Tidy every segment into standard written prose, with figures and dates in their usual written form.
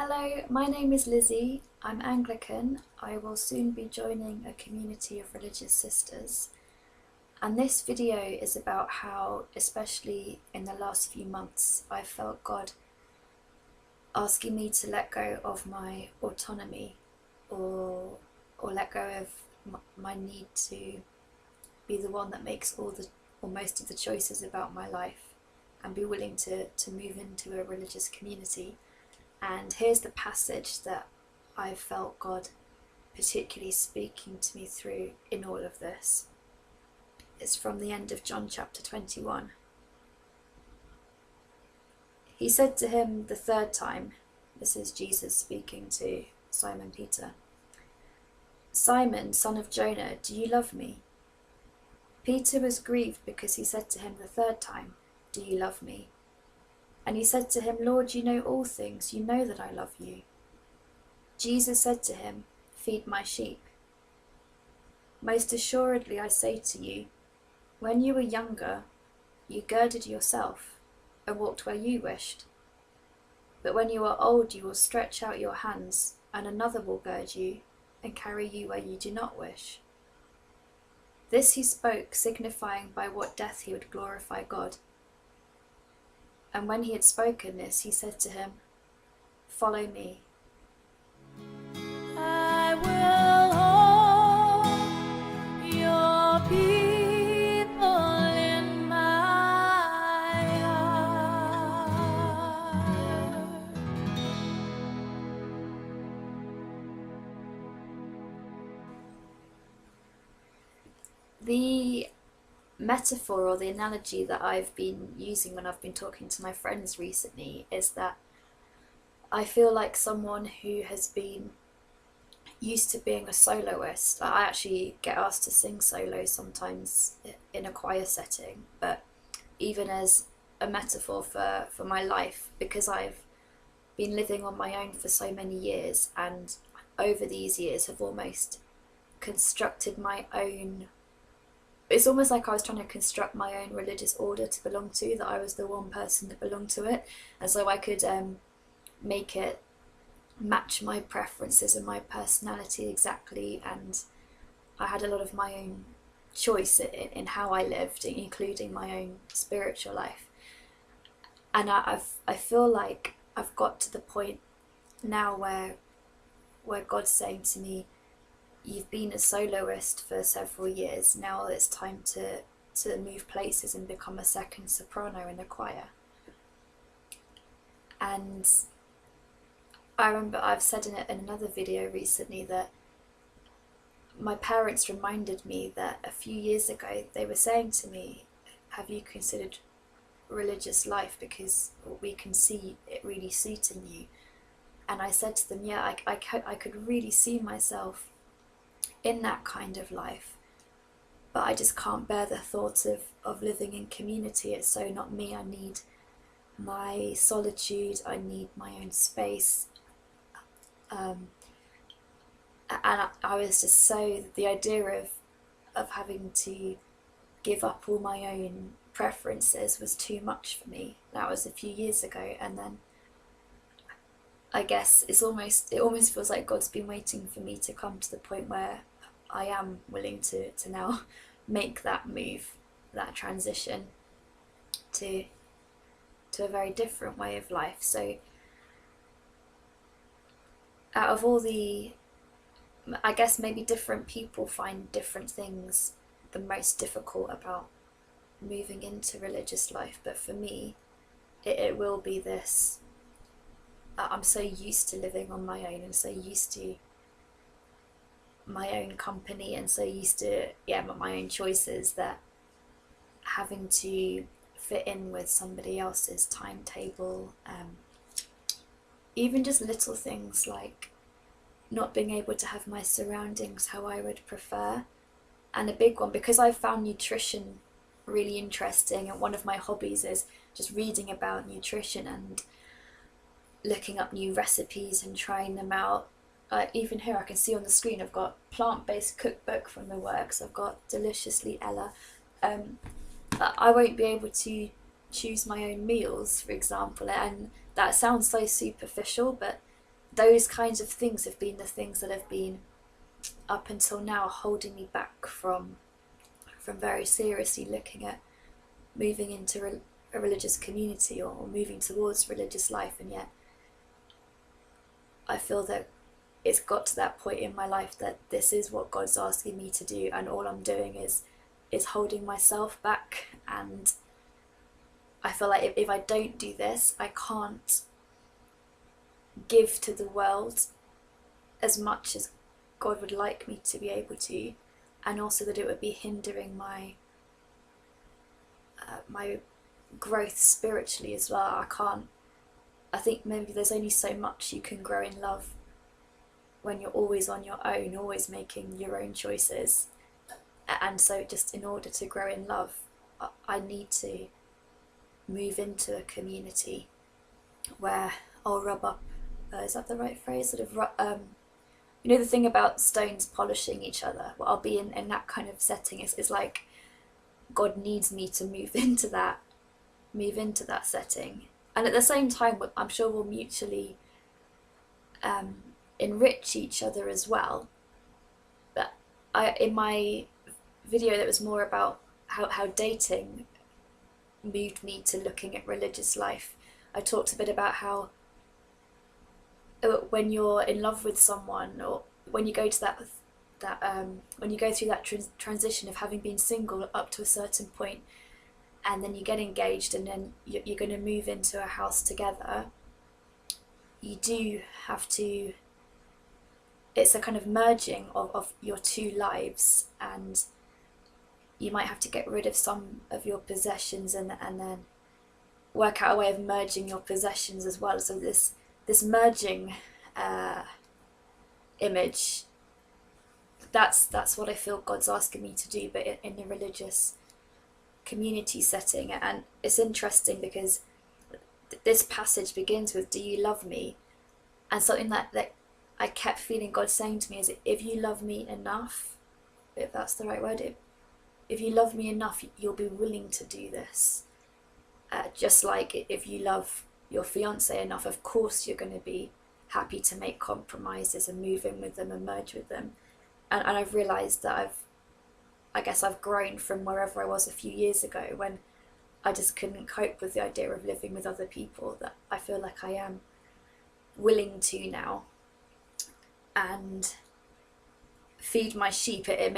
Hello, my name is Lizzie. I'm Anglican. I will soon be joining a community of religious sisters. And this video is about how, especially in the last few months, I felt God asking me to let go of my autonomy or let go of my need to be the one that makes all or most of the choices about my life and be willing to move into a religious community. And here's the passage that I felt God particularly speaking to me through in all of this. It's from the end of John chapter 21. He said to him the third time, this is Jesus speaking to Simon Peter, "Simon, son of Jonah, do you love me?" Peter was grieved because he said to him the third time, "Do you love me?" And he said to him, "Lord, you know all things, you know that I love you." Jesus said to him, "Feed my sheep. Most assuredly I say to you, when you were younger, you girded yourself and walked where you wished. But when you are old, you will stretch out your hands, and another will gird you and carry you where you do not wish." This he spoke, signifying by what death he would glorify God. And when he had spoken this, he said to him, "Follow me." I will hold your people in my heart. The metaphor or the analogy that I've been using when I've been talking to my friends recently is that I feel like someone who has been used to being a soloist. I actually get asked to sing solo sometimes in a choir setting, but even as a metaphor for my life, because I've been living on my own for so many years, and over these years have almost constructed my own. It's almost like I was trying to construct my own religious order to belong to, that I was the one person that belonged to it, and so I could make it match my preferences and my personality exactly, and I had a lot of my own choice in how I lived, including my own spiritual life. And I feel like I've got to the point now where God's saying to me, "You've been a soloist for several years, now it's time to move places and become a second soprano in a choir." And I remember I've said in another video recently that my parents reminded me that a few years ago they were saying to me, "Have you considered religious life, because we can see it really suiting you?" And I said to them, yeah, I could really see myself in that kind of life, but I just can't bear the thought of living in community. It's so not me. I need my solitude, I need my own space. And I was just so, the idea of having to give up all my own preferences was too much for me. That was a few years ago, and then I guess it almost feels like God's been waiting for me to come to the point where I am willing to now make that move, that transition to a very different way of life. So out of all the, I guess maybe different people find different things the most difficult about moving into religious life, but for me it will be this, I'm so used to living on my own and so used to my own company and so used to my own choices, that having to fit in with somebody else's timetable, even just little things like not being able to have my surroundings how I would prefer. And a big one, because I've found nutrition really interesting, and one of my hobbies is just reading about nutrition and looking up new recipes and trying them out. Even here I can see on the screen I've got plant-based cookbook from the works, I've got Deliciously Ella. I won't be able to choose my own meals, for example, and that sounds so superficial, but those kinds of things have been the things that have been up until now holding me back from very seriously looking at moving into a religious community or moving towards religious life. And yet I feel that it's got to that point in my life that this is what God's asking me to do, and all I'm doing is holding myself back. And I feel like if I don't do this, I can't give to the world as much as God would like me to be able to, and also that it would be hindering my growth spiritually as well. I think maybe there's only so much you can grow in love when you're always on your own, always making your own choices. And so just in order to grow in love, I need to move into a community where I'll rub up, is that the right phrase? Sort of, you know, the thing about stones polishing each other. Well, I'll be in that kind of setting. It's like God needs me to move into that setting. And at the same time, I'm sure we'll mutually enrich each other as well. But in my video that was more about how dating moved me to looking at religious life, I talked a bit about how when you're in love with someone, or when you go to when you go through that transition of having been single up to a certain point, and then you get engaged, and then you're going to move into a house together, you do have to, it's a kind of merging of your two lives, and you might have to get rid of some of your possessions and then work out a way of merging your possessions as well. So this merging image, that's what I feel God's asking me to do, but in the religious community setting. And it's interesting because this passage begins with, "Do you love me?" And something that I kept feeling God saying to me is, if you love me enough, if that's the right word, if you love me enough, you'll be willing to do this. Just like if you love your fiance enough, of course you're going to be happy to make compromises and move in with them and merge with them. And I've realised that I guess I've grown from wherever I was a few years ago, when I just couldn't cope with the idea of living with other people, that I feel like I am willing to now. And feed my sheep, it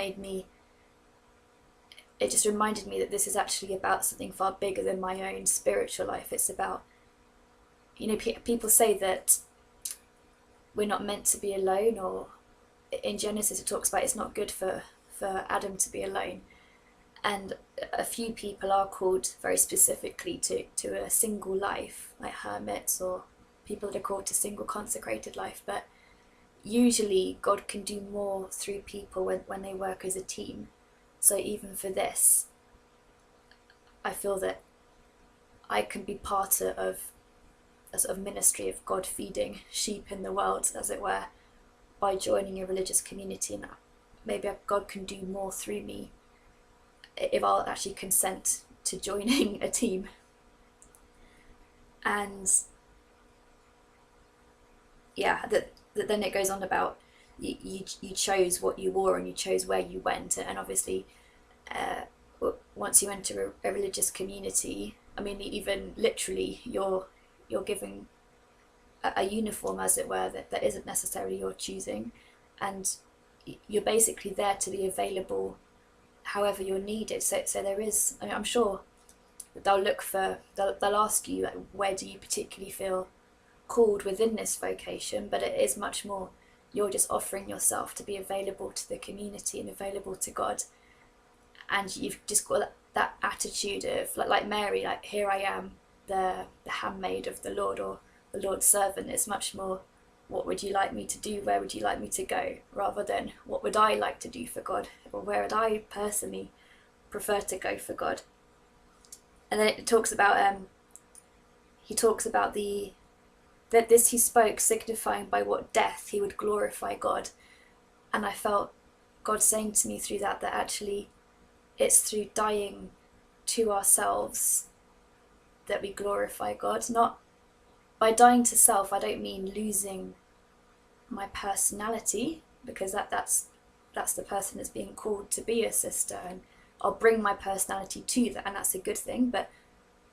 just reminded me that this is actually about something far bigger than my own spiritual life. It's about, you know, people say that we're not meant to be alone, or in Genesis it talks about it's not good for Adam to be alone. And a few people are called very specifically to a single life, like hermits or people that are called to single consecrated life. But usually God can do more through people when they work as a team. So even for this, I feel that I can be part of a sort of ministry of God feeding sheep in the world, as it were, by joining a religious community. And maybe God can do more through me if I'll actually consent to joining a team. And yeah, that then it goes on about you chose what you wore and you chose where you went. And obviously once you enter a religious community, I mean, even literally you're given a uniform, as it were, that isn't necessarily your choosing, and you're basically there to be available however you're needed. So there is, I mean, I'm sure that they'll ask you, like, where do you particularly feel called within this vocation, but it is much more, you're just offering yourself to be available to the community and available to God. And you've just got that attitude of, like Mary, like, here I am, the handmaid of the Lord, or the Lord's servant. It's much more, what would you like me to do? Where would you like me to go? Rather than, what would I like to do for God? Or where would I personally prefer to go for God? And then it talks about, he talks about that this he spoke, signifying by what death he would glorify God. And I felt God saying to me through that actually it's through dying to ourselves that we glorify God. Not by dying to self, I don't mean losing my personality, because that's the person that's being called to be a sister, and I'll bring my personality to that, and that's a good thing. But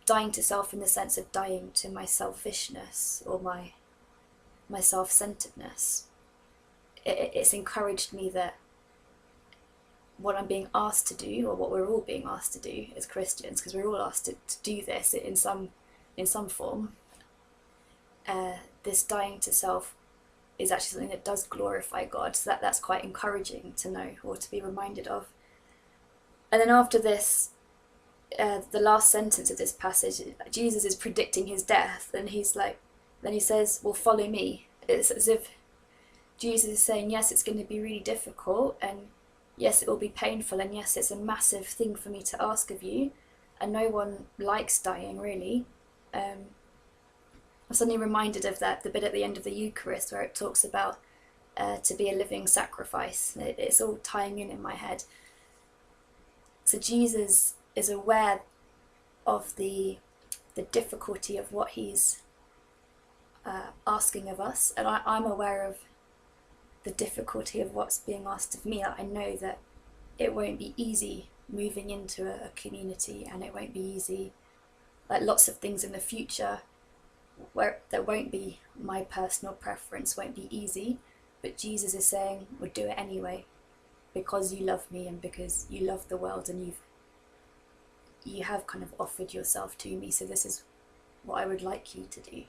dying to self in the sense of dying to my selfishness or my self-centeredness, it's encouraged me that what I'm being asked to do, or what we're all being asked to do as Christians, because we're all asked to do this in some form, this dying to self is actually something that does glorify God. So that's quite encouraging to know, or to be reminded of. And then after this, the last sentence of this passage, Jesus is predicting his death, and then he says, well, follow me. It's as if Jesus is saying, yes, it's going to be really difficult, and yes, it will be painful, and yes, it's a massive thing for me to ask of you, and no one likes dying, really. I'm suddenly reminded of the bit at the end of the Eucharist where it talks about to be a living sacrifice. It's all tying in my head. So Jesus is aware of the difficulty of what he's asking of us, and I'm aware of the difficulty of what's being asked of me. I know that it won't be easy moving into a community, and it won't be easy, like lots of things in the future where there won't be my personal preference, won't be easy, but Jesus is saying, we'll do it anyway, because you love me and because you love the world, and you have kind of offered yourself to me, so this is what I would like you to do.